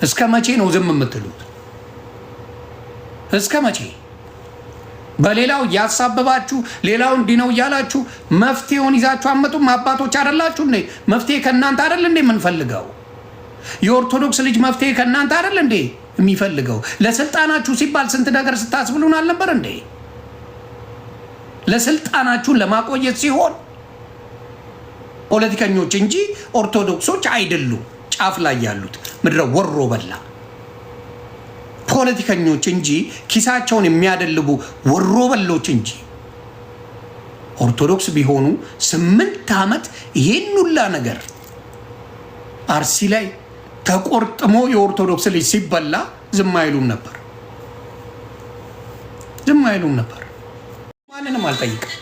እስከ መቼ ነው ዝም የምትሉት? እስከ መቼ? በሌላው ያሳበባችሁ ሌላው እንዲህ ነው እያላችሁ መፍትሄውን ይዛችሁ አመጡም። አባቶች አይደላችሁ እንዴ? መፍትሄ ከእናንተ አይደል እንዴ የምንፈልገው? የኦርቶዶክስ ልጅ መፍትሄ ከእናንተ አይደል እንዴ የሚፈልገው? ለስልጣናችሁ ሲባል ስንት ነገር ስታስብሉን አልነበር እንዴ? ለስልጣናችሁን ለማቆየት ሲሆን ፖለቲከኞች እንጂ ኦርቶዶክሶች አይደሉም ጫፍ ላይ ያሉት ምድረ ወሮ በላ ፖለቲከኞች እንጂ ኪሳቸውን የሚያደልቡ ወሮ በሎች እንጂ ኦርቶዶክስ ቢሆኑ 8 ዓመት ይሄን ሁላ ነገር አርሲ ላይ ተቆርጥሞ የኦርቶዶክስ ልጅ ሲበላ ዝም አይሉም ነበር። ዝም አይሉም ነበር። ማንንም አልጠይቅም።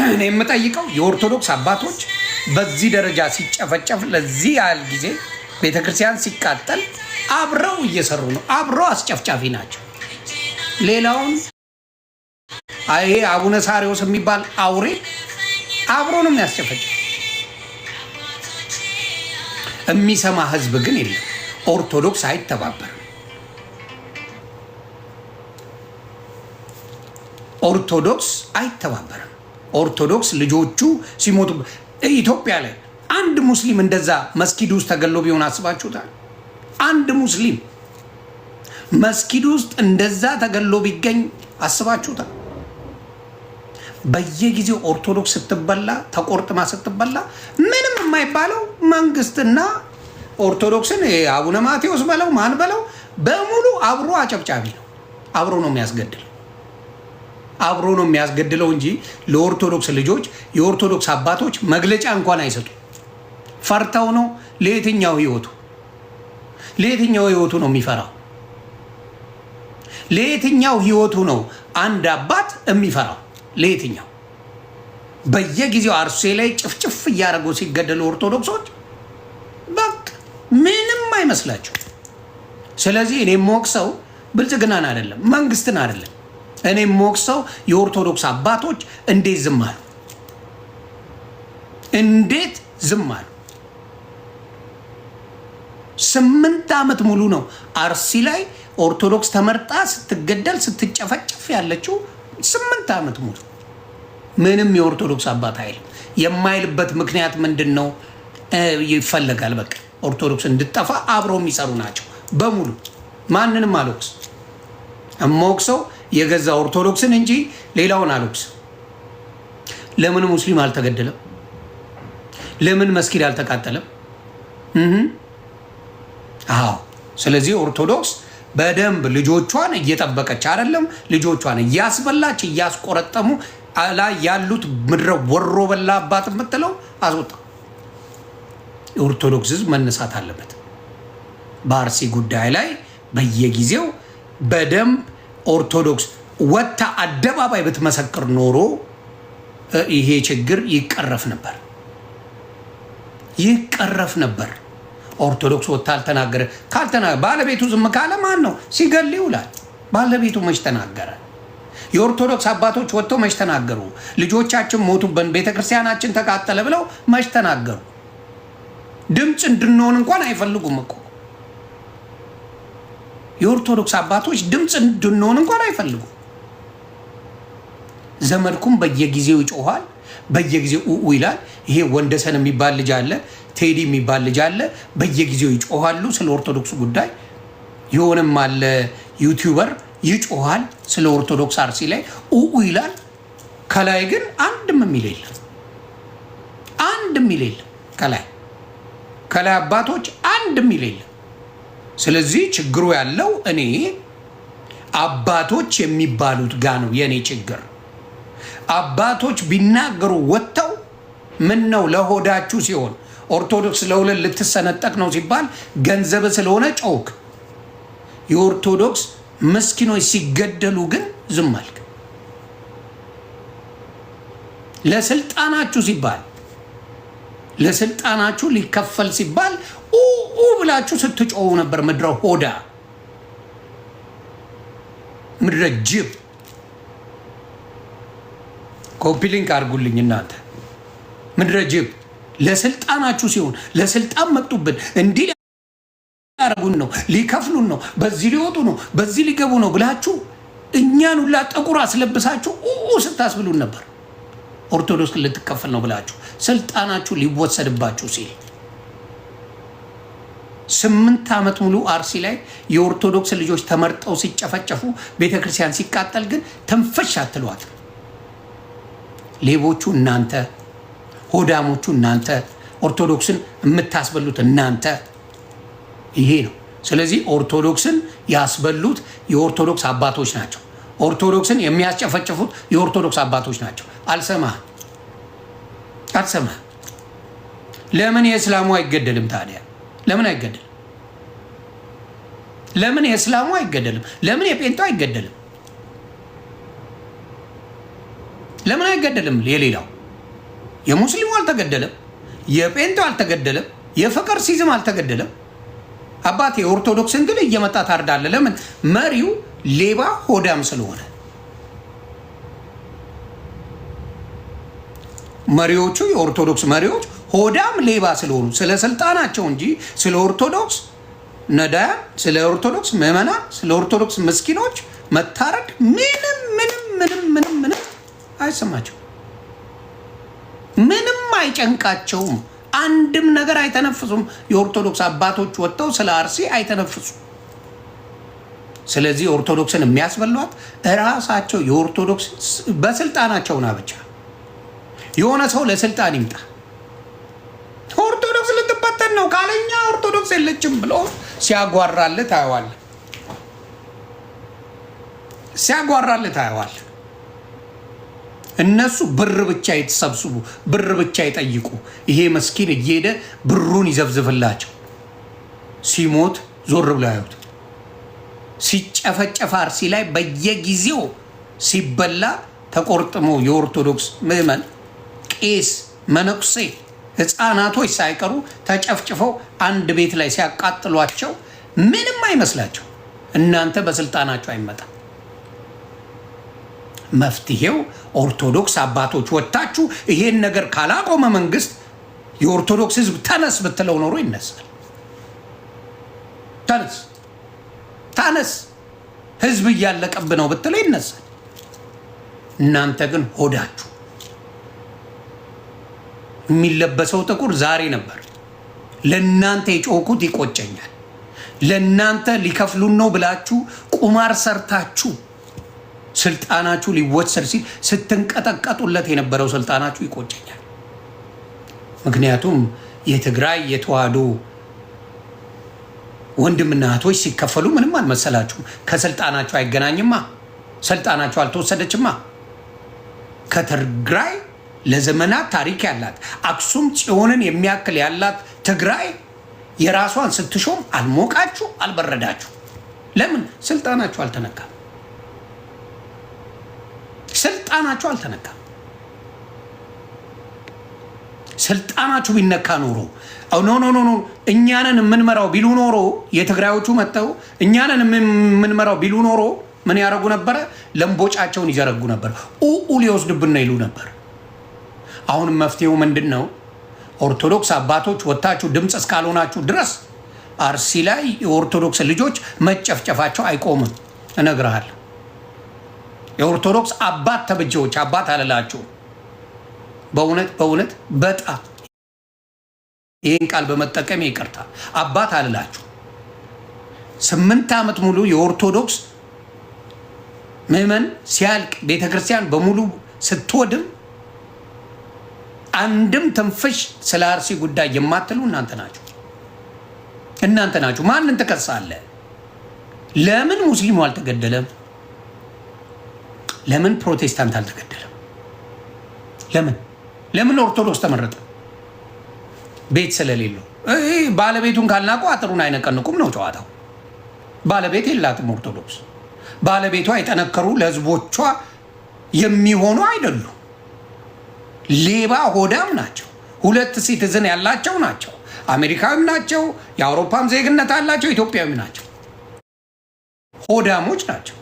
እኔ የምጠይቀው የኦርቶዶክስ አባቶች በዚህ ደረጃ ሲጨፈጨፍ ለዚህ ያህል ጊዜ ቤተክርስቲያን ሲቃጠል አብረው እየሰሩ ነው። አብረው አስጨፍጫፊ ናቸው። ሌላውን ይሄ አቡነ ሳሪዎስ የሚባል አውሬ አብሮ ነው የሚያስጨፈጭፍ። የሚሰማ ህዝብ ግን የለም። ኦርቶዶክስ አይተባበርም። ኦርቶዶክስ አይተባበርም። ኦርቶዶክስ ልጆቹ ሲሞቱ ኢትዮጵያ ላይ አንድ ሙስሊም እንደዛ መስጊድ ውስጥ ተገሎ ቢሆን አስባችሁታል? አንድ ሙስሊም መስጊድ ውስጥ እንደዛ ተገሎ ቢገኝ አስባችሁታል? በየጊዜው ኦርቶዶክስ ስትበላ ተቆርጥማ ስትበላ ምንም የማይባለው መንግስትና ኦርቶዶክስን አቡነ ማቴዎስ በለው ማን በለው በሙሉ አብሮ አጨብጫቢ ነው። አብሮ ነው የሚያስገድለው። አብሮ ነው የሚያስገድለው እንጂ ለኦርቶዶክስ ልጆች የኦርቶዶክስ አባቶች መግለጫ እንኳን አይሰጡ። ፈርተው ነው። ለየትኛው ህይወቱ ነው የሚፈራው? ለየትኛው ህይወቱ ነው አንድ አባት የሚፈራው? ለየትኛው? በየጊዜው አርሴ ላይ ጭፍጭፍ እያደረጉ ሲገደሉ ኦርቶዶክሶች በቃ ምንም አይመስላቸው። ስለዚህ እኔ የምወቅሰው ብልጽግናን አይደለም መንግስትን አይደለም። እኔ የምወቅሰው የኦርቶዶክስ አባቶች እንዴት ዝም አሉ? እንዴት ዝም አሉ? 8 ዓመት ሙሉ ነው አርሲ ላይ ኦርቶዶክስ ተመርጣ ስትገደል ስትጨፈጨፍ ያለችው 8 ዓመት ሙሉ። ምንም የኦርቶዶክስ አባት አይልም። የማይልበት ምክንያት ምንድን ነው? ይፈለጋል በቃ ኦርቶዶክስ እንድጠፋ አብረው የሚሰሩ ናቸው በሙሉ። ማንንም አልወቅስ። እምወቅሰው የገዛ ኦርቶዶክስን እንጂ ሌላውን አልወቅስ። ለምን ሙስሊም አልተገደለም? ለምን መስጊድ አልተቃጠለም? አዎ። ስለዚህ ኦርቶዶክስ በደንብ ልጆቿን እየጠበቀች አይደለም፣ ልጆቿን እያስበላች እያስቆረጠሙ ላይ ያሉት ምድረ ወሮ በላ አባት የምትለው አስወጣ። የኦርቶዶክስ ህዝብ መነሳት አለበት። በአርሲ ጉዳይ ላይ በየጊዜው በደንብ ኦርቶዶክስ ወታ አደባባይ ብትመሰክር ኖሮ ይሄ ችግር ይቀረፍ ነበር። ኦርቶዶክስ ወታ አልተናገረ። ባለቤቱ ዝም ካለ ማን ነው ሲገል ይውላል? ባለቤቱ መች ተናገረ? የኦርቶዶክስ አባቶች ወጥተው መች ተናገሩ? ልጆቻችን ሞቱብን፣ ቤተክርስቲያናችን ተቃጠለ ብለው መች ተናገሩ? ድምፅ እንድንሆን እንኳን አይፈልጉም እኮ የኦርቶዶክስ አባቶች ድምፅ እንድንሆን እንኳን አይፈልጉም። ዘመድኩም በየጊዜው ይጮሃል፣ በየጊዜው ይላል። ይሄ ወንደሰን የሚባል ልጅ አለ፣ ቴዲ የሚባል ልጅ አለ። በየጊዜው ይጮሃሉ ስለ ኦርቶዶክስ ጉዳይ። የሆነም አለ ዩቲዩበር ይጮሃል ስለ ኦርቶዶክስ አርሲ ላይ ይላል። ከላይ ግን አንድም የሚል የለም። ከላይ አባቶች አንድም የሚል የለም። ስለዚህ ችግሩ ያለው እኔ አባቶች የሚባሉት ጋር ነው የኔ ችግር። አባቶች ቢናገሩ ወጥተው ምን ነው ለሆዳችሁ ሲሆን ኦርቶዶክስ ለሁለት ልትሰነጠቅ ነው ሲባል ገንዘብ ስለሆነ ጮክ። የኦርቶዶክስ ምስኪኖች ሲገደሉ ግን ዝም አልክ። ለስልጣናችሁ ሊከፈል ሲባል ብላችሁ ስትጮሁ ነበር። ምድረ ሆዳ፣ ምድረ ጅብ። ኮፒ ሊንክ አድርጉልኝ እናንተ። ምድረ ጅብ ለስልጣናችሁ ሲሆን ለስልጣን መጡብን እንዲህ ሊያረጉን ነው፣ ሊከፍሉን ነው፣ በዚህ ሊወጡ ነው፣ በዚህ ሊገቡ ነው ብላችሁ እኛን ሁላ ጥቁር አስለብሳችሁ ስታስብሉን ነበር። ኦርቶዶክስ ልትከፈል ነው ብላችሁ ስልጣናችሁ ሊወሰድባችሁ ሲል 8 ዓመት ሙሉ አርሲ ላይ የኦርቶዶክስ ልጆች ተመርጠው ሲጨፈጨፉ ቤተክርስቲያን ሲቃጠል ግን ተንፈሽ አትሏት። ሌቦቹ እናንተ፣ ሆዳሞቹ እናንተ፣ ኦርቶዶክስን የምታስበሉት እናንተ። ይሄ ነው። ስለዚህ ኦርቶዶክስን ያስበሉት የኦርቶዶክስ አባቶች ናቸው። ኦርቶዶክስን የሚያስጨፈጭፉት የኦርቶዶክስ አባቶች ናቸው። አልሰማህ። ለምን የእስላሙ አይገደልም ታዲያ? ለምን አይገደልም? ለምን የእስላሙ አይገደልም? ለምን የጴንጤው አይገደልም? ለምን አይገደልም? የሌላው የሙስሊሙ አልተገደለም፣ የጴንጤው አልተገደለም፣ የፍቅር ሲዝም አልተገደለም። አባቴ የኦርቶዶክስን ግን እየመጣ ታርዳለ። ለምን? መሪው ሌባ ሆዳም ስለሆነ። መሪዎቹ የኦርቶዶክስ መሪዎች ሆዳም ሌባ ስለሆኑ ስለ ስልጣናቸው እንጂ ስለ ኦርቶዶክስ ነዳያን፣ ስለ ኦርቶዶክስ ምዕመናን፣ ስለ ኦርቶዶክስ ምስኪኖች መታረድ ምንም አይሰማቸው፣ ምንም አይጨንቃቸውም። አንድም ነገር አይተነፍሱም። የኦርቶዶክስ አባቶች ወጥተው ስለ አርሲ አይተነፍሱም። ስለዚህ ኦርቶዶክስን የሚያስበሏት እራሳቸው የኦርቶዶክስ በስልጣናቸውና ብቻ። የሆነ ሰው ለስልጣን ይምጣ ኦርቶዶክስ ልትበተን ነው ካለኛ ኦርቶዶክስ የለችም ብሎ ሲያጓራልህ ታየዋለህ። እነሱ ብር ብቻ የተሰብስቡ፣ ብር ብቻ ይጠይቁ። ይሄ መስኪን እየሄደ ብሩን ይዘብዝፍላቸው። ሲሞት ዞር ብለው ያዩት። ሲጨፈጨፍ አርሲ ላይ በየጊዜው ሲበላ ተቆርጥሞ የኦርቶዶክስ ምዕመን፣ ቄስ፣ መነኩሴ፣ ህፃናቶች ሳይቀሩ ተጨፍጭፈው አንድ ቤት ላይ ሲያቃጥሏቸው ምንም አይመስላቸው። እናንተ በስልጣናቸው አይመጣም። መፍትሄው ኦርቶዶክስ አባቶች ወጣችሁ ይሄን ነገር ካላቆመ መንግስት የኦርቶዶክስ ህዝብ ተነስ ብትለው ኖሮ ይነሳል። ተነስ ህዝብ እያለቀብ ነው ብትለው ይነሳል። እናንተ ግን ሆዳችሁ የሚለበሰው ጥቁር ዛሬ ነበር። ለእናንተ የጮኩት ይቆጨኛል። ለእናንተ ሊከፍሉን ነው ብላችሁ ቁማር ሰርታችሁ ስልጣናችሁ ሊወሰድ ሲል ስትንቀጠቀጡለት የነበረው ስልጣናችሁ ይቆጨኛል። ምክንያቱም የትግራይ የተዋህዶ ወንድምና እህቶች ሲከፈሉ ምንም አልመሰላችሁም። ከስልጣናቸው አይገናኝማ። ስልጣናቸው አልተወሰደችማ። ከትግራይ ለዘመናት ታሪክ ያላት አክሱም ጽዮንን የሚያክል ያላት ትግራይ የራሷን ስትሾም አልሞቃችሁ፣ አልበረዳችሁ። ለምን? ስልጣናችሁ አልተነካም። ስልጣናችሁ አልተነካም። ስልጣናችሁ ቢነካ ኖሮ ኖ እኛንን የምንመራው ቢሉ ኖሮ የትግራዮቹ መጥተው እኛንን የምንመራው ቢሉ ኖሮ ምን ያደርጉ ነበረ? ለምቦጫቸውን ይዘረጉ ነበር። ሊወስድብን ይሉ ነበር። አሁንም መፍትሄው ምንድን ነው? ኦርቶዶክስ አባቶች ወጣችሁ ድምፅ እስካልሆናችሁ ድረስ አርሲ ላይ የኦርቶዶክስ ልጆች መጨፍጨፋቸው አይቆምም። እነግርሃለሁ። የኦርቶዶክስ አባት ተብጀዎች አባት አልላችሁ። በእውነት በጣም ይህን ቃል በመጠቀም ይቅርታ፣ አባት አልላችሁ። 8 ዓመት ሙሉ የኦርቶዶክስ ምዕመን ሲያልቅ ቤተክርስቲያን በሙሉ ስትወድም አንድም ትንፍሽ ስለ አርሲ ጉዳይ የማትሉ እናንተ ናችሁ። ማንን ትከሳለህ? ለምን ሙስሊሙ አልተገደለም? ለምን ፕሮቴስታንት አልተገደለም? ለምን ኦርቶዶክስ ተመረጠ? ቤት ስለሌለው። ባለቤቱን ካልናቁ አጥሩን አይነቀንቁም ነው ጨዋታው። ባለቤት የላትም ኦርቶዶክስ። ባለቤቷ የጠነከሩ ለህዝቦቿ የሚሆኑ አይደሉም። ሌባ ሆዳም ናቸው። 2 ሲቲዝን ያላቸው ናቸው። አሜሪካዊም ናቸው፣ የአውሮፓም ዜግነት አላቸው፣ ኢትዮጵያዊ ናቸው። ሆዳሞች ናቸው።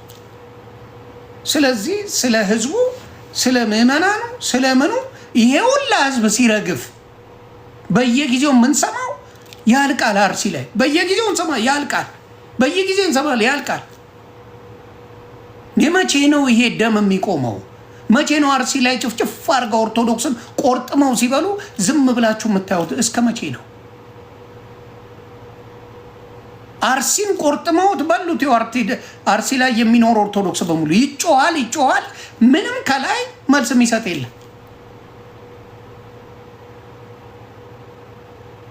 ስለዚህ ስለ ህዝቡ፣ ስለ ምዕመናኑ፣ ስለ ምኑ ይሄ ሁላ ህዝብ ሲረግፍ በየጊዜው የምንሰማው ያልቃል። አርሲ ላይ በየጊዜው እንሰማ ያልቃል። በየጊዜው እንሰማለን ያልቃል። መቼ ነው ይሄ ደም የሚቆመው? መቼ ነው አርሲ ላይ ጭፍጭፍ አድርገው ኦርቶዶክስን ቆርጥመው ሲበሉ ዝም ብላችሁ የምታዩት? እስከ መቼ ነው? አርሲን ቆርጥመውት በሉት። አርሲ ላይ የሚኖር ኦርቶዶክስ በሙሉ ይጮሃል። ምንም ከላይ መልስ የሚሰጥ የለም።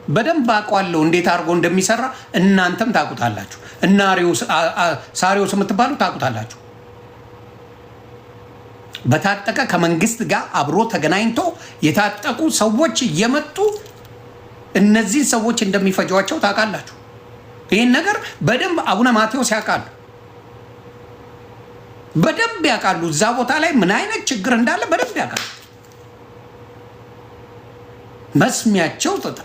በደንብ አውቀዋለሁ እንዴት አድርጎ እንደሚሰራ። እናንተም ታውቁታላችሁ። እና ሳሪዮስ የምትባሉ ታውቁታላችሁ። በታጠቀ ከመንግስት ጋር አብሮ ተገናኝቶ የታጠቁ ሰዎች እየመጡ እነዚህ ሰዎች እንደሚፈጇቸው ታውቃላችሁ። ይህን ነገር በደንብ አቡነ ማቴዎስ ያውቃሉ፣ በደንብ ያውቃሉ። እዛ ቦታ ላይ ምን አይነት ችግር እንዳለ በደንብ ያውቃሉ። መስሚያቸው ጥጥ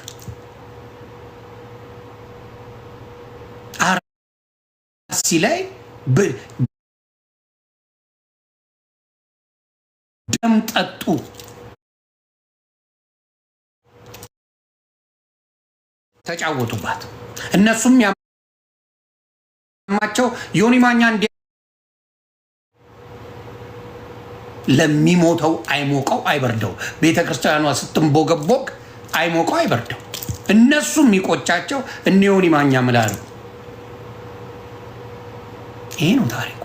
አርሲ ላይ ደም ጠጡ። ተጫወቱባት። እነሱም ያማቸው ዮኒ ማኛ ለሚሞተው አይሞቀው አይበርደው። ቤተክርስቲያኗ ስትንቦገቦግ አይሞቀው አይበርደው። እነሱም የሚቆጫቸው እነ ዮኒ ማኛ ምላሉ። ይሄ ነው ታሪኩ።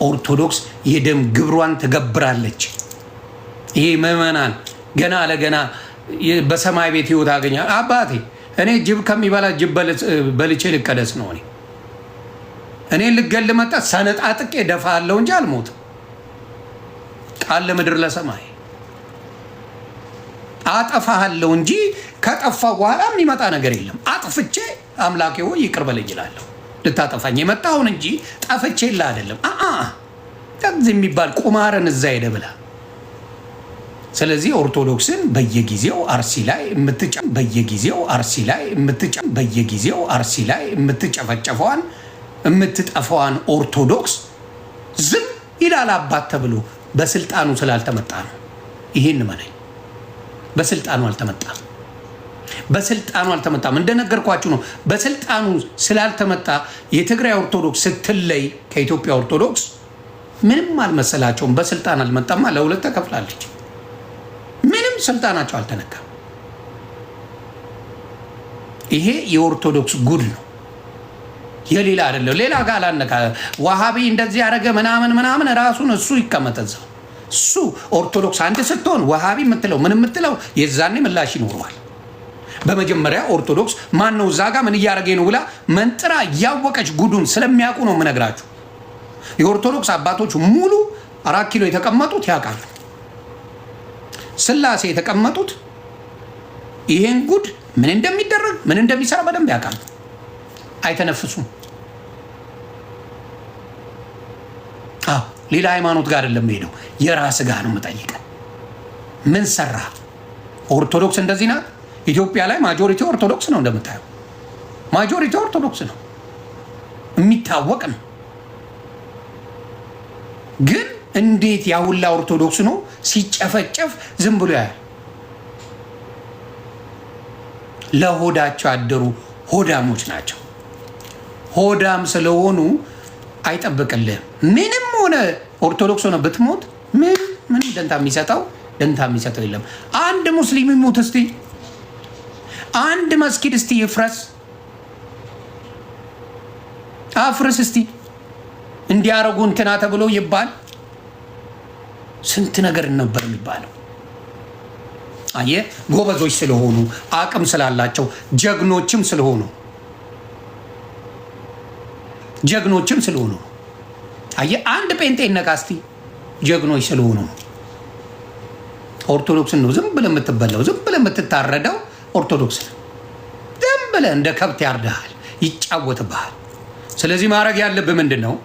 ኦርቶዶክስ የደም ግብሯን ትገብራለች። ይሄ ምዕመናን ገና ለገና በሰማይ ቤት ህይወት አገኛል። አባቴ እኔ ጅብ ከሚበላ ጅብ በልቼ ልቀደስ ነው። እኔ ልገል መጣ ሰነጣጥቄ ደፋለሁ እንጂ አልሞትም። ቃል ለምድር ለሰማይ አጠፋለሁ እንጂ ከጠፋ በኋላ የሚመጣ ነገር የለም። አጥፍቼ አምላኬ ሆይ ይቅር በለኝ እላለሁ። ልታጠፋኝ የመጣውን እንጂ ጠፍቼ ላ አይደለም። ከዚህ የሚባል ቁማርን እዛ ሄደ ብላ። ስለዚህ ኦርቶዶክስን በየጊዜው አርሲ ላይ የምትጨፈጨፈዋን የምትጠፋዋን ኦርቶዶክስ ዝም ይላል አባት ተብሎ በስልጣኑ ስላልተመጣ ነው። ይሄን መነኝ። በስልጣኑ አልተመጣም። እንደነገርኳችሁ ነው። በስልጣኑ ስላልተመጣ የትግራይ ኦርቶዶክስ ስትለይ ከኢትዮጵያ ኦርቶዶክስ ምንም አልመሰላቸውም። በስልጣን አልመጣማ ለሁለት ተከፍላለች። ምንም ስልጣናቸው አልተነካም። ይሄ የኦርቶዶክስ ጉድ ነው፣ የሌላ አይደለም። ሌላ ጋር አላነካ ዋሃቢ እንደዚህ ያደረገ ምናምን ራሱን እሱ ይቀመጠዛው። እሱ ኦርቶዶክስ አንድ ስትሆን ዋሃቢ የምትለው ምን የምትለው የዛኔ ምላሽ ይኖረዋል። በመጀመሪያ ኦርቶዶክስ ማን ነው እዛ ጋር ምን እያደረገ ነው ብላ መንጥራ እያወቀች ጉዱን ስለሚያውቁ ነው የምነግራችሁ። የኦርቶዶክስ አባቶች ሙሉ 4 ኪሎ የተቀመጡት ያውቃሉ። ስላሴ የተቀመጡት ይሄን ጉድ ምን እንደሚደረግ ምን እንደሚሰራ በደንብ ያውቃሉ። አይተነፍሱም። ሌላ ሃይማኖት ጋር አይደለም ሄደው የራስ ጋር ነው የምጠይቀው። ምን ሰራ? ኦርቶዶክስ እንደዚህ ናት። ኢትዮጵያ ላይ ማጆሪቲ ኦርቶዶክስ ነው፣ እንደምታየው ማጆሪቲ ኦርቶዶክስ ነው፣ የሚታወቅ ነው። ግን እንዴት ያሁላ ኦርቶዶክስ ነው ሲጨፈጨፍ ዝም ብሎ ያያል? ለሆዳቸው ያደሩ ሆዳሞች ናቸው። ሆዳም ስለሆኑ አይጠብቅልህም። ምንም ሆነ ኦርቶዶክስ ሆነ ብትሞት ምን ደንታ የሚሰጠው የለም። አንድ ሙስሊም ይሞት እስቲ፣ አንድ መስጊድ እስቲ ይፍረስ፣ አፍርስ እስቲ እንዲያረጉ እንትና ተብሎ ይባል። ስንት ነገር ነበር የሚባለው። አየህ፣ ጎበዞች ስለሆኑ አቅም ስላላቸው ጀግኖችም ስለሆኑ አየህ፣ አንድ ጴንጤ ነካ እስቲ ጀግኖች ስለሆኑ። ኦርቶዶክስን ነው ዝም ብለህ የምትበላው፣ ዝም ብለህ የምትታረደው ኦርቶዶክስ ነው። ዝም ብለህ እንደ ከብት ያርድሃል፣ ይጫወትብሃል። ስለዚህ ማድረግ ያለብህ ምንድን ነው?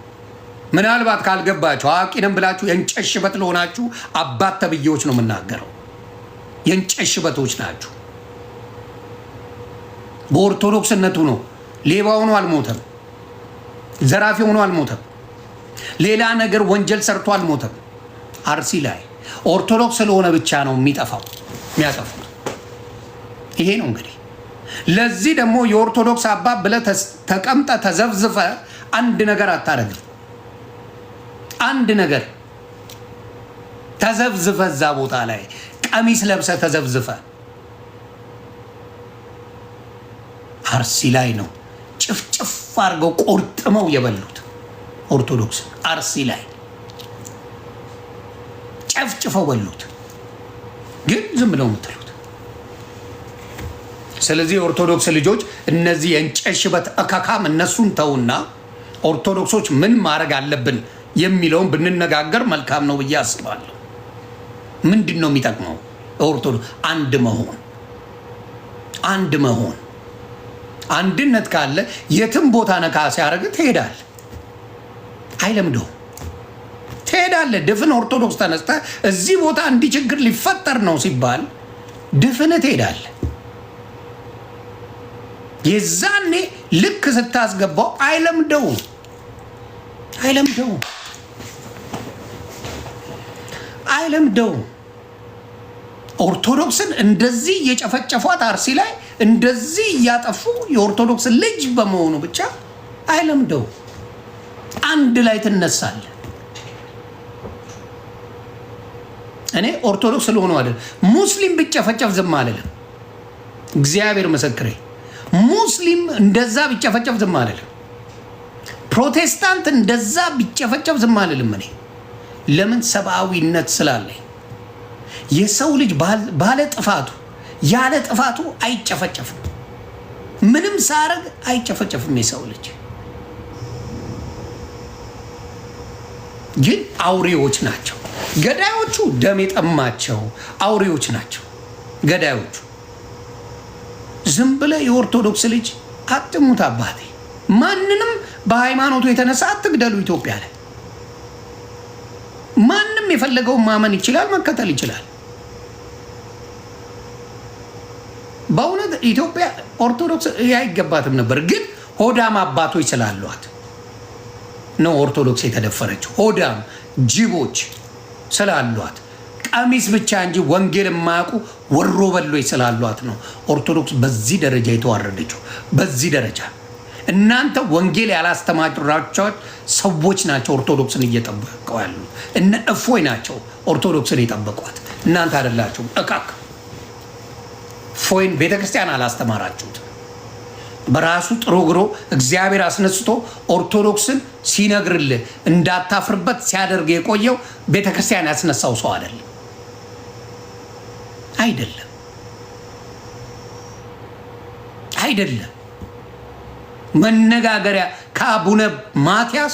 ምናልባት ካልገባችሁ አዋቂ ነን ብላችሁ የእንጨት ሽበት ለሆናችሁ አባት ተብዬዎች ነው የምናገረው። የእንጨት ሽበቶች ናችሁ። በኦርቶዶክስነቱ ነው። ሌባ ሆኖ አልሞተም፣ ዘራፊ ሆኖ አልሞተም፣ ሌላ ነገር ወንጀል ሰርቶ አልሞተም። አርሲ ላይ ኦርቶዶክስ ስለሆነ ብቻ ነው የሚጠፋው የሚያጠፉት። ይሄ ነው እንግዲህ። ለዚህ ደግሞ የኦርቶዶክስ አባት ብለህ ተቀምጠ ተዘብዝፈ አንድ ነገር አታረግም። አንድ ነገር ተዘብዝፈ እዛ ቦታ ላይ ቀሚስ ለብሰ ተዘብዝፈ አርሲ ላይ ነው ጭፍጭፍ አድርገው ቆርጥመው የበሉት ኦርቶዶክስ። አርሲ ላይ ጨፍጭፈው በሉት። ግን ዝም ብለው የምትሉት። ስለዚህ የኦርቶዶክስ ልጆች እነዚህ የእንጨት ሽበት እካካም እነሱን ተውና ኦርቶዶክሶች ምን ማድረግ አለብን የሚለውን ብንነጋገር መልካም ነው ብዬ አስባለሁ። ምንድን ነው የሚጠቅመው? ኦርቶዶክስ አንድ መሆን፣ አንድ መሆን። አንድነት ካለ የትም ቦታ ነካ ሲያደርግ ትሄዳል። አይለምደው ትሄዳለ። ድፍን ኦርቶዶክስ ተነስተ እዚህ ቦታ እንዲህ ችግር ሊፈጠር ነው ሲባል ድፍን ትሄዳለ። የዛኔ ልክ ስታስገባው አይለምደው አይለምደው አይለምደው። ኦርቶዶክስን እንደዚህ እየጨፈጨፏት አርሲ ላይ እንደዚህ እያጠፉ የኦርቶዶክስ ልጅ በመሆኑ ብቻ አይለምደው። አንድ ላይ ትነሳለ። እኔ ኦርቶዶክስ ስለሆነ አይደል፣ ሙስሊም ቢጨፈጨፍ ዝም አልልም። እግዚአብሔር ምስክሬ፣ ሙስሊም እንደዛ ቢጨፈጨፍ ዝም አልልም። ፕሮቴስታንት እንደዛ ቢጨፈጨፍ ዝም አልልም። እኔ ለምን? ሰብአዊነት ስላለኝ። የሰው ልጅ ባለ ጥፋቱ ያለ ጥፋቱ አይጨፈጨፍም። ምንም ሳረግ አይጨፈጨፍም የሰው ልጅ። ግን አውሬዎች ናቸው ገዳዮቹ። ደም የጠማቸው አውሬዎች ናቸው ገዳዮቹ። ዝም ብለህ የኦርቶዶክስ ልጅ አትሙት አባቴ። ማንንም በሃይማኖቱ የተነሳ አትግደሉ። ኢትዮጵያ ላይ ማንም የፈለገውን ማመን ይችላል፣ መከተል ይችላል። በእውነት ኢትዮጵያ ኦርቶዶክስ አይገባትም ነበር፣ ግን ሆዳም አባቶች ስላሏት ነው ኦርቶዶክስ የተደፈረችው። ሆዳም ጅቦች ስላሏት፣ ቀሚስ ብቻ እንጂ ወንጌል የማያውቁ ወሮ በሎች ስላሏት ነው ኦርቶዶክስ በዚህ ደረጃ የተዋረደችው። በዚህ ደረጃ እናንተ ወንጌል ያላስተማራቸው ሰዎች ናቸው ኦርቶዶክስን እየጠበቀው ያሉ። እነ እፎይ ናቸው ኦርቶዶክስን የጠበቋት፣ እናንተ አይደላችሁም። እቃክ እፎይን ቤተክርስቲያን አላስተማራችሁት። በራሱ ጥሮ ግሮ እግዚአብሔር አስነስቶ ኦርቶዶክስን ሲነግርልህ እንዳታፍርበት ሲያደርግ የቆየው ቤተክርስቲያን ያስነሳው ሰው አይደለም አይደለም አይደለም። መነጋገሪያ ከአቡነ ማትያስ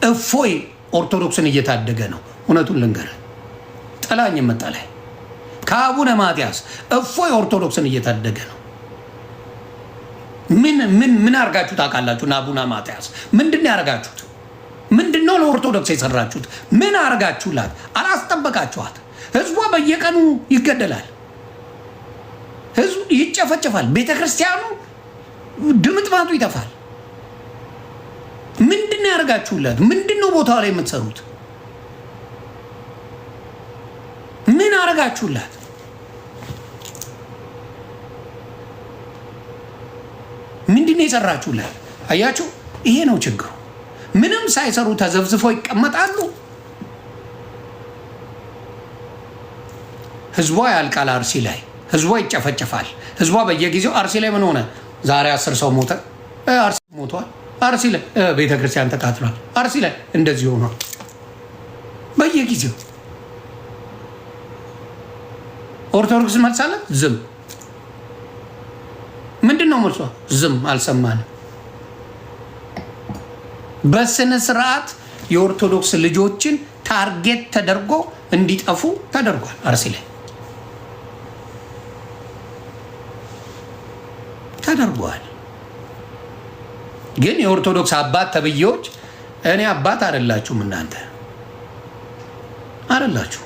እፎይ ኦርቶዶክስን እየታደገ ነው። እውነቱን ልንገርህ፣ ጠላኝ መጣላይ ከአቡነ ማትያስ እፎይ ኦርቶዶክስን እየታደገ ነው። ምን አርጋችሁ ታውቃላችሁ? አቡነ ማትያስ ምንድን ያርጋችሁት? ምንድነው ለኦርቶዶክስ የሰራችሁት? ምን አርጋችሁላት? አላስጠበቃችኋት። ህዝቧ በየቀኑ ይገደላል፣ ህዝቡ ይጨፈጨፋል፣ ቤተክርስቲያኑ ድምጥማጡ ይጠፋል። ምንድነው ያርጋችሁላት? ምንድነው ቦታው ላይ የምትሰሩት? ምን አርጋችሁላት? ምንድነው የሰራችሁላት? አያችሁ፣ ይሄ ነው ችግሩ። ምንም ሳይሰሩ ተዘብዝፈው ይቀመጣሉ። ህዝቧ ያልቃል። አርሲ ላይ ህዝቧ ይጨፈጨፋል። ህዝቧ በየጊዜው አርሲ ላይ ምን ሆነ? ዛሬ 10 ሰው ሞተ። አርሲ ሞቷል። አርሲ ላይ ቤተክርስቲያን ተቃጥሏል። አርሲ ላይ እንደዚህ ሆኗል። በየጊዜው ኦርቶዶክስ መልሳለ ዝም። ምንድነው መልሷ? ዝም። አልሰማንም። በስነ ስርዓት የኦርቶዶክስ ልጆችን ታርጌት ተደርጎ እንዲጠፉ ተደርጓል። አርሲ ላይ ተደርጓል። ግን የኦርቶዶክስ አባት ተብዬዎች እኔ አባት አይደላችሁም፣ እናንተ አይደላችሁ።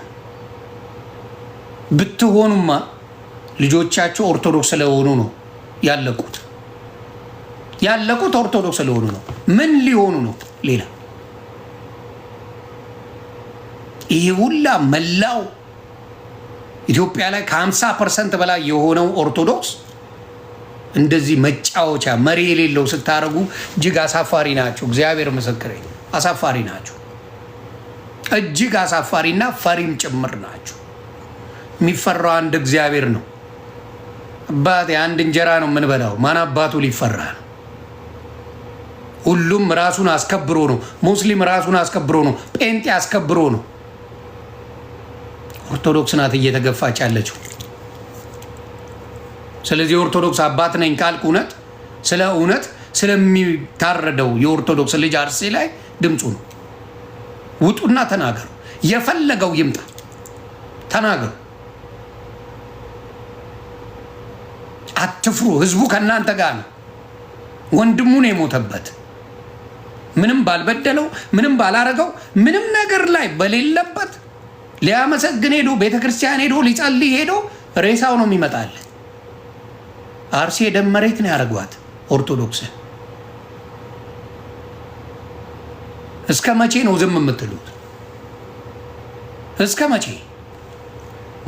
ብትሆኑማ ልጆቻቸው ኦርቶዶክስ ስለሆኑ ነው ያለቁት። ኦርቶዶክስ ስለሆኑ ነው። ምን ሊሆኑ ነው ሌላ? ይሄ ሁላ መላው ኢትዮጵያ ላይ ከ50% በላይ የሆነው ኦርቶዶክስ እንደዚህ መጫወቻ መሪ የሌለው ስታረጉ እጅግ አሳፋሪ ናቸው። እግዚአብሔር ምስክሬ አሳፋሪ ናቸው። እጅግ አሳፋሪና ፈሪም ጭምር ናቸው። የሚፈራው አንድ እግዚአብሔር ነው። አባቴ አንድ እንጀራ ነው የምንበላው። ማን አባቱ ሊፈራ ነው? ሁሉም ራሱን አስከብሮ ነው። ሙስሊም ራሱን አስከብሮ ነው። ጴንጤ አስከብሮ ነው። ኦርቶዶክስ ናት እየተገፋች ያለችው። ስለዚህ ኦርቶዶክስ አባት ነኝ ካልኩ እውነት ስለሚታረደው የኦርቶዶክስ ልጅ አርሲ ላይ ድምፁ ነው። ውጡና ተናገሩ። የፈለገው ይምጣ፣ ተናገሩ። አትፍሩ። ህዝቡ ከእናንተ ጋር ነው። ወንድሙ ነው የሞተበት። ምንም ባልበደለው፣ ምንም ባላረገው፣ ምንም ነገር ላይ በሌለበት ሊያመሰግን ሄዶ ቤተክርስቲያን ሄዶ ሊጸልይ ሄዶ ሬሳው ነው የሚመጣል። አርሲ የደም መሬት ነው ያደረጓት ኦርቶዶክስ። እስከ መቼ ነው ዝም የምትሉት? እስከ መቼ?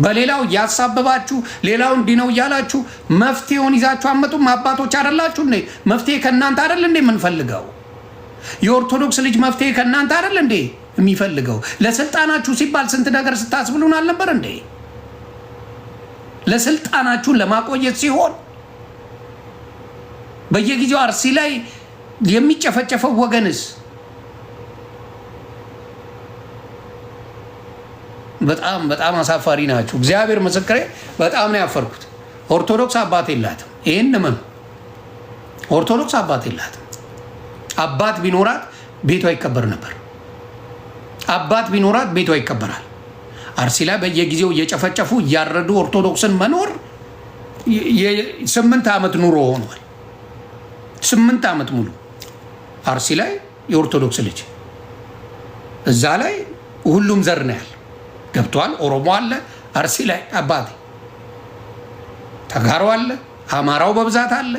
በሌላው እያሳበባችሁ ሌላው እንዲህ ነው እያላችሁ መፍትሄውን ይዛችሁ አመጡም። አባቶች አይደላችሁ እንዴ? መፍትሄ ከእናንተ አይደል እንዴ የምንፈልገው? የኦርቶዶክስ ልጅ መፍትሄ ከእናንተ አይደል እንዴ የሚፈልገው? ለስልጣናችሁ ሲባል ስንት ነገር ስታስብሉን አልነበር እንዴ? ለስልጣናችሁን ለማቆየት ሲሆን በየጊዜው አርሲ ላይ የሚጨፈጨፈው ወገንስ በጣም በጣም አሳፋሪ ናችሁ። እግዚአብሔር ምስክሬ በጣም ነው ያፈርኩት። ኦርቶዶክስ አባት የላትም። ይህን ምን ኦርቶዶክስ አባት የላትም። አባት ቢኖራት ቤቷ ይከበር ነበር። አባት ቢኖራት ቤቷ ይከበራል። አርሲ ላይ በየጊዜው እየጨፈጨፉ እያረዱ ኦርቶዶክስን መኖር 8 ዓመት ኑሮ ሆኗል። 8 ዓመት ሙሉ አርሲ ላይ የኦርቶዶክስ ልጅ እዛ ላይ ሁሉም ዘር ነው ያለ ገብቷል። ኦሮሞ አለ አርሲ ላይ አባቴ፣ ተጋሮ አለ፣ አማራው በብዛት አለ፣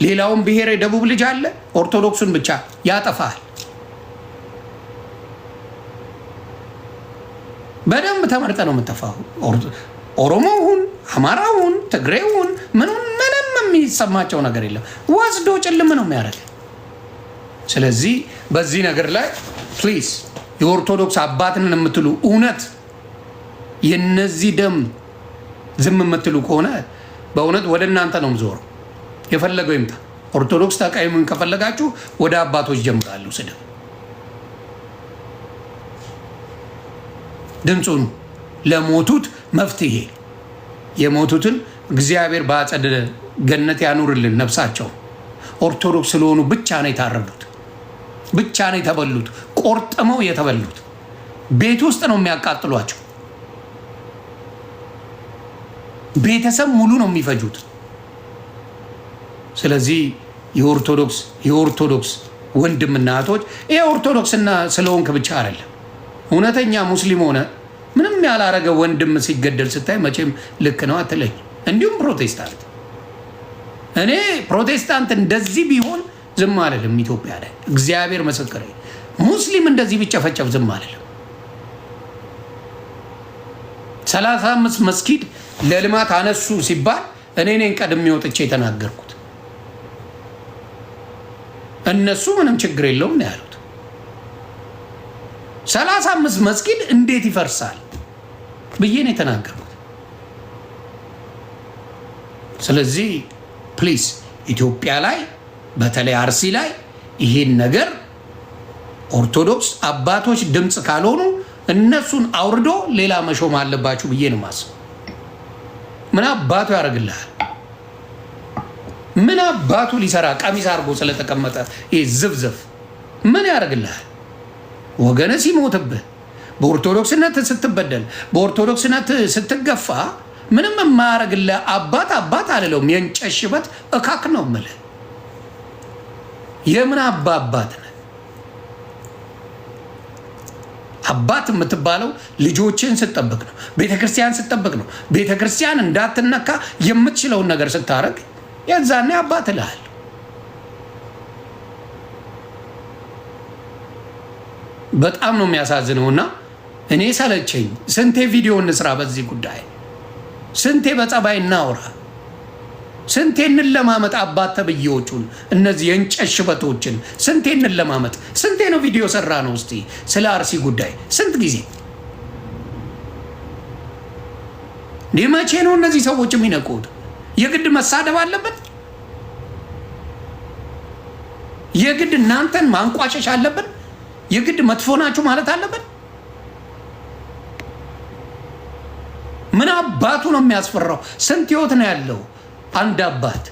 ሌላውን ብሔር የደቡብ ልጅ አለ። ኦርቶዶክሱን ብቻ ያጠፋል። በደንብ ተመርጠ ነው የምትጠፋው። ኦሮሞውን፣ አማራውን፣ ትግሬውን ምንም የሚሰማቸው ነገር የለም። ወስዶ ጭልም ነው የሚያደርግ። ስለዚህ በዚህ ነገር ላይ ፕሊዝ የኦርቶዶክስ አባትን የምትሉ እውነት የነዚህ ደም ዝም የምትሉ ከሆነ በእውነት ወደ እናንተ ነው ዞሮ የፈለገው ይምጣ። ኦርቶዶክስ ተቃይሙን ከፈለጋችሁ ወደ አባቶች ጀምራሉ ስድብ። ድምፁን ለሞቱት መፍትሄ የሞቱትን እግዚአብሔር በአጸደ ገነት ያኑርልን ነፍሳቸው። ኦርቶዶክስ ስለሆኑ ብቻ ነው የታረዱት፣ ብቻ ነው የተበሉት፣ ቆርጥመው የተበሉት። ቤት ውስጥ ነው የሚያቃጥሏቸው። ቤተሰብ ሙሉ ነው የሚፈጁት። ስለዚህ የኦርቶዶክስ ወንድምና እህቶች ይሄ ኦርቶዶክስና ስለሆንክ ብቻ አይደለም። እውነተኛ ሙስሊም ሆነ ምንም ያላረገ ወንድም ሲገደል ስታይ መቼም ልክ ነው አትለኝ። እንዲሁም ፕሮቴስታንት እኔ ፕሮቴስታንት እንደዚህ ቢሆን ዝም አልልም። ኢትዮጵያ ላይ እግዚአብሔር ምስክሬ፣ ሙስሊም እንደዚህ ቢጨፈጨፍ ዝም አልልም። 35 መስጊድ ለልማት አነሱ ሲባል እኔ ነኝ ቀድሜ ወጥቼ የተናገርኩት። እነሱ ምንም ችግር የለውም ነው ያሉት። 35 መስጊድ እንዴት ይፈርሳል ብዬ ነው የተናገርኩት። ስለዚህ ፕሊዝ ኢትዮጵያ ላይ በተለይ አርሲ ላይ ይሄን ነገር ኦርቶዶክስ አባቶች ድምፅ ካልሆኑ እነሱን አውርዶ ሌላ መሾም አለባችሁ ብዬ ነው የማስበው። ምን አባቱ ያደርግልሃል? ምን አባቱ ሊሰራ ቀሚስ አድርጎ ስለተቀመጠ ይሄ ዝብዝብ ምን ያደርግልሃል? ወገነ ሲሞትብህ፣ በኦርቶዶክስነት ስትበደል፣ በኦርቶዶክስነት ስትገፋ ምንም የማያደርግልህ አባት አልለውም። የእንጨት ሽበት እካክ ነው የምልህ። የምን አባት ነህ? አባት የምትባለው ልጆችን ስትጠብቅ ነው። ቤተክርስቲያን ስትጠብቅ ነው። ቤተክርስቲያን እንዳትነካ የምትችለውን ነገር ስታረግ የዛኔ አባት እልሃል። በጣም ነው የሚያሳዝነውና እኔ ሰለቸኝ። ስንቴ ቪዲዮ እንስራ በዚህ ጉዳይ። ስንቴ በጸባይ እናውራ፣ ስንቴ እንለማመጥ። አባት ተብዬዎቹን እነዚህ የእንጨት ሽበቶችን ስንቴ እንለማመጥ። ስንቴ ነው ቪዲዮ ሰራ ነው እስቲ ስለ አርሲ ጉዳይ ስንት ጊዜ። መቼ ነው እነዚህ ሰዎች የሚነቁት? የግድ መሳደብ አለብን? የግድ እናንተን ማንቋሸሽ አለብን? የግድ መጥፎ ናችሁ ማለት አለብን? ምን አባቱ ነው የሚያስፈራው? ስንት ህይወት ነው ያለው? አንድ አባት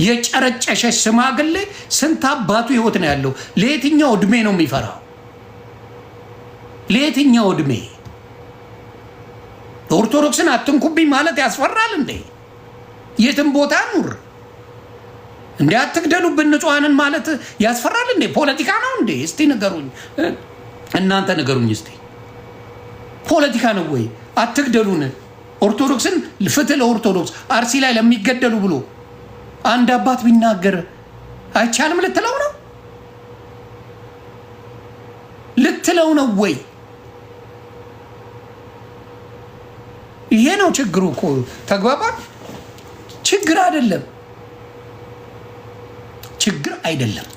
የጨረጨሸሽ ሽማግሌ ስንት አባቱ ህይወት ነው ያለው? ለየትኛው እድሜ ነው የሚፈራው? ለየትኛው እድሜ? ኦርቶዶክስን አትንኩብኝ ማለት ያስፈራል እንዴ? የትም ቦታ ኑር እንዴ አትግደሉብን ንጹሃንን ማለት ያስፈራል እንዴ? ፖለቲካ ነው እንዴ? እስቲ ንገሩኝ፣ እናንተ ንገሩኝ እስቲ። ፖለቲካ ነው ወይ? አትግደሉን፣ ኦርቶዶክስን ፍትህ ለኦርቶዶክስ አርሲ ላይ ለሚገደሉ ብሎ አንድ አባት ቢናገር አይቻልም ልትለው ነው? ልትለው ነው ወይ? ይሄ ነው ችግሩ እኮ። ተግባባ? ችግር አይደለም፣ ችግር አይደለም።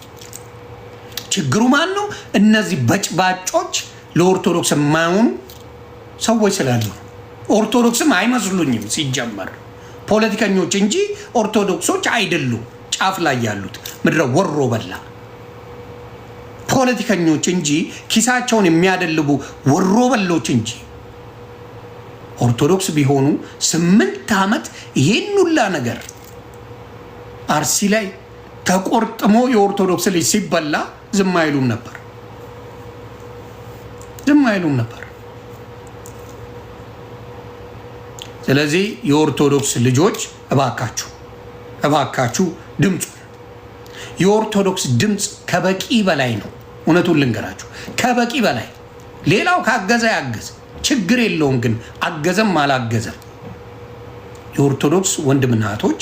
ችግሩ ማን ነው? እነዚህ በጭባጮች ለኦርቶዶክስ የማይሆኑ ሰዎች ስላሉ። ኦርቶዶክስም አይመስሉኝም ሲጀመር፣ ፖለቲከኞች እንጂ ኦርቶዶክሶች አይደሉም። ጫፍ ላይ ያሉት ምድረ ወሮ በላ ፖለቲከኞች እንጂ ኪሳቸውን የሚያደልቡ ወሮ በሎች እንጂ ኦርቶዶክስ ቢሆኑ 8 ዓመት ይሄን ሁላ ነገር አርሲ ላይ ተቆርጥሞ የኦርቶዶክስ ልጅ ሲበላ ዝም አይሉም ነበር፣ ዝም አይሉም ነበር። ስለዚህ የኦርቶዶክስ ልጆች እባካችሁ እባካችሁ ድምፁ፣ የኦርቶዶክስ ድምፅ ከበቂ በላይ ነው። እውነቱን ልንገራችሁ፣ ከበቂ በላይ። ሌላው ካገዘ ያገዘ ችግር የለውም፣ ግን አገዘም አላገዘም የኦርቶዶክስ ወንድምና እህቶች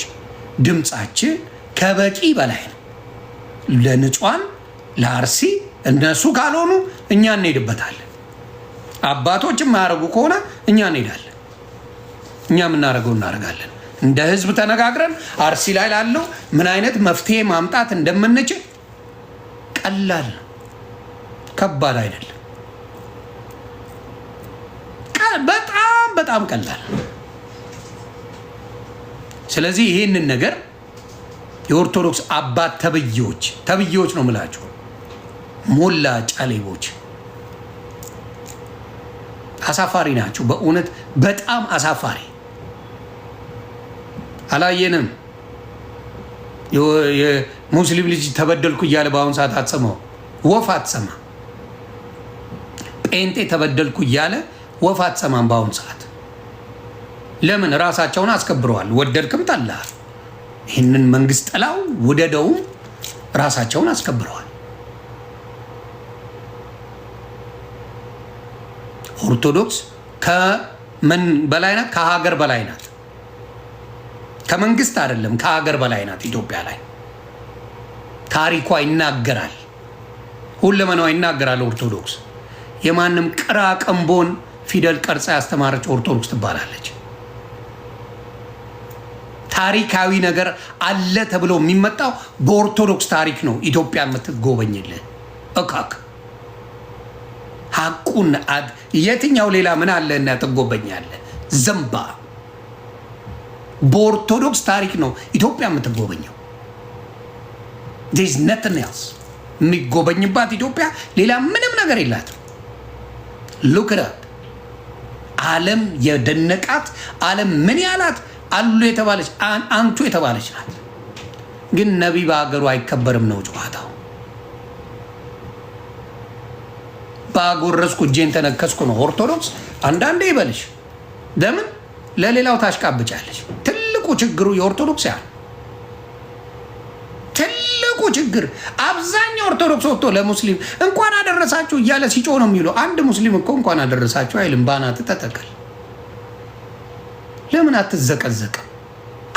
ድምፃችን ከበቂ በላይ ነው። ለንጹሃን ለአርሲ እነሱ ካልሆኑ እኛ እንሄድበታለን። አባቶች የማያደርጉ ከሆነ እኛ እንሄዳለን። እኛ የምናደርገው እናደርጋለን። እንደ ህዝብ ተነጋግረን አርሲ ላይ ላለው ምን አይነት መፍትሄ ማምጣት እንደምንችል ቀላል ነው፣ ከባድ አይደለም። በጣም በጣም ቀላል። ስለዚህ ይህንን ነገር የኦርቶዶክስ አባት ተብዬዎች ነው የምላቸው፣ ሞላ ጫሌቦች አሳፋሪ ናቸው። በእውነት በጣም አሳፋሪ። አላየንም? የሙስሊም ልጅ ተበደልኩ እያለ በአሁኑ ሰዓት አትሰማው፣ ወፍ አትሰማ። ጴንጤ ተበደልኩ እያለ ወፍ አትሰማም በአሁኑ ሰዓት። ለምን? ራሳቸውን አስከብረዋል። ወደድክም ጠላህ፣ ይህንን መንግስት ጠላው ውደደውም ራሳቸውን አስከብረዋል። ኦርቶዶክስ ከምን በላይ ናት? ከሀገር በላይ ናት። ከመንግስት አይደለም፣ ከሀገር በላይ ናት። ኢትዮጵያ ላይ ታሪኳ ይናገራል፣ ሁለመናዋ ይናገራል። ኦርቶዶክስ የማንም ቅራ ቀንቦን ፊደል ቀርጻ ያስተማረች ኦርቶዶክስ ትባላለች። ታሪካዊ ነገር አለ ተብሎ የሚመጣው በኦርቶዶክስ ታሪክ ነው። ኢትዮጵያ የምትጎበኝልህ እካክ ሐቁን የትኛው ሌላ ምን አለ እና ትጎበኛለህ? ዘንባ በኦርቶዶክስ ታሪክ ነው ኢትዮጵያ የምትጎበኘው። ዴዝ ነትን ያስ የሚጎበኝባት ኢትዮጵያ ሌላ ምንም ነገር የላትም። ሉክራት ዓለም የደነቃት ዓለም ምን ያላት አሉ የተባለች አንቱ የተባለች ናት። ግን ነቢይ በሀገሩ አይከበርም ነው ጨዋታው። ባጎረስኩ እጄን ተነከስኩ ነው ኦርቶዶክስ። አንዳንዴ ይበልሽ ለምን ለሌላው ታሽቃብጫለች። ትልቁ ችግሩ የኦርቶዶክስ ያ ትልቁ ችግር አብዛኛው ኦርቶዶክስ ወጥቶ ለሙስሊም እንኳን አደረሳችሁ እያለ ሲጮ ነው የሚለው። አንድ ሙስሊም እኮ እንኳን አደረሳችሁ አይልም። ባናት ተተከል ለምን አትዘቀዘቅም?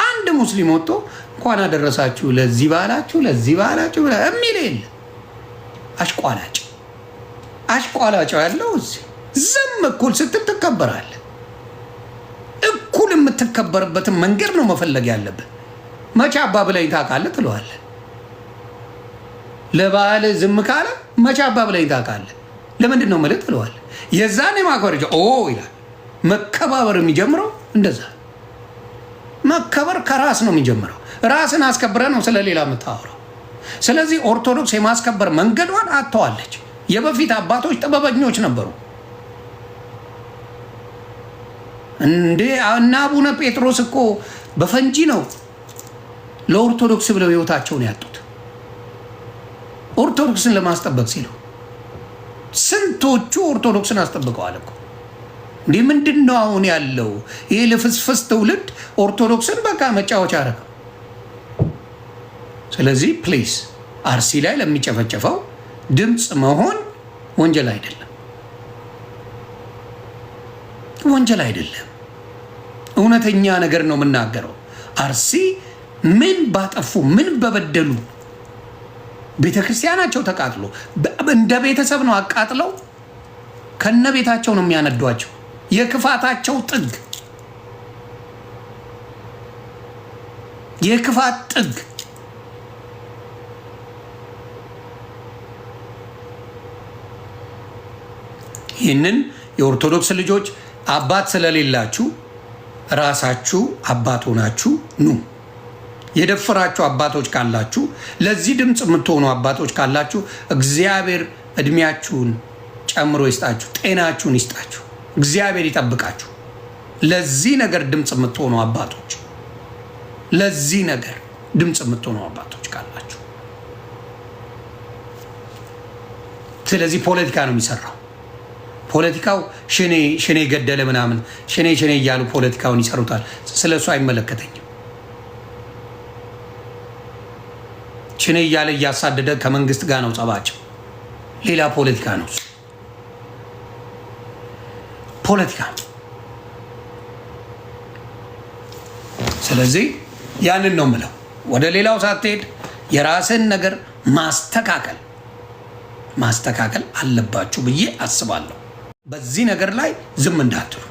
አንድ ሙስሊም ወጥቶ እንኳን አደረሳችሁ ለዚህ ባህላችሁ ለዚህ ባህላችሁ የሚል የለ። አሽቋላጭ ያለው እዚህ ዝም እኩል ስትል ትከበራለህ። እኩል የምትከበርበትን መንገድ ነው መፈለግ ያለብህ። መቼ አባ ብለኝ ታውቃለህ ትለዋለህ። ለባህል ዝም ካለ መቼ አባ ብለኝ ታውቃለህ? ለምንድን ነው የምልህ ትለዋለህ። የዛኔ ማክበር ይላል። መከባበር የሚጀምረው እንደዛ። መከበር ከራስ ነው የሚጀምረው። ራስን አስከብረ ነው ስለሌላ የምታወራው። ስለዚህ ኦርቶዶክስ የማስከበር መንገዷን አጥተዋለች። የበፊት አባቶች ጥበበኞች ነበሩ እንዴ። እና አቡነ ጴጥሮስ እኮ በፈንጂ ነው ለኦርቶዶክስ ብለው ህይወታቸውን ያጡት፣ ኦርቶዶክስን ለማስጠበቅ ሲሉ። ስንቶቹ ኦርቶዶክስን አስጠብቀዋል እኮ። እንዲህ ምንድን ነው አሁን ያለው ይህ ልፍስፍስ ትውልድ ኦርቶዶክስን በቃ መጫወቻ አደረገው። ስለዚህ ፕሊዝ አርሲ ላይ ለሚጨፈጨፈው ድምፅ መሆን ወንጀል አይደለም፣ ወንጀል አይደለም። እውነተኛ ነገር ነው የምናገረው። አርሲ ምን ባጠፉ ምን በበደሉ ቤተ ክርስቲያናቸው ተቃጥሎ እንደ ቤተሰብ ነው አቃጥለው ከነ ቤታቸው ነው የሚያነዷቸው። የክፋታቸው ጥግ የክፋት ጥግ። ይህንን የኦርቶዶክስ ልጆች አባት ስለሌላችሁ ራሳችሁ አባት ሆናችሁ ኑ። የደፈራችሁ አባቶች ካላችሁ፣ ለዚህ ድምፅ የምትሆኑ አባቶች ካላችሁ እግዚአብሔር እድሜያችሁን ጨምሮ ይስጣችሁ፣ ጤናችሁን ይስጣችሁ፣ እግዚአብሔር ይጠብቃችሁ። ለዚህ ነገር ድምፅ የምትሆኑ አባቶች፣ ለዚህ ነገር ድምፅ የምትሆኑ አባቶች ካላችሁ። ስለዚህ ፖለቲካ ነው የሚሰራው። ፖለቲካው ሽኔ ገደለ ምናምን ሽኔ እያሉ ፖለቲካውን ይሰሩታል። ስለሱ አይመለከተኝም። ሽኔ እያለ እያሳደደ ከመንግስት ጋር ነው ጸባቸው። ሌላ ፖለቲካ ነው፣ ፖለቲካ ነው። ስለዚህ ያንን ነው የምለው። ወደ ሌላው ሳትሄድ የራስን ነገር ማስተካከል አለባችሁ ብዬ አስባለሁ። በዚህ ነገር ላይ ዝም እንዳትሉ።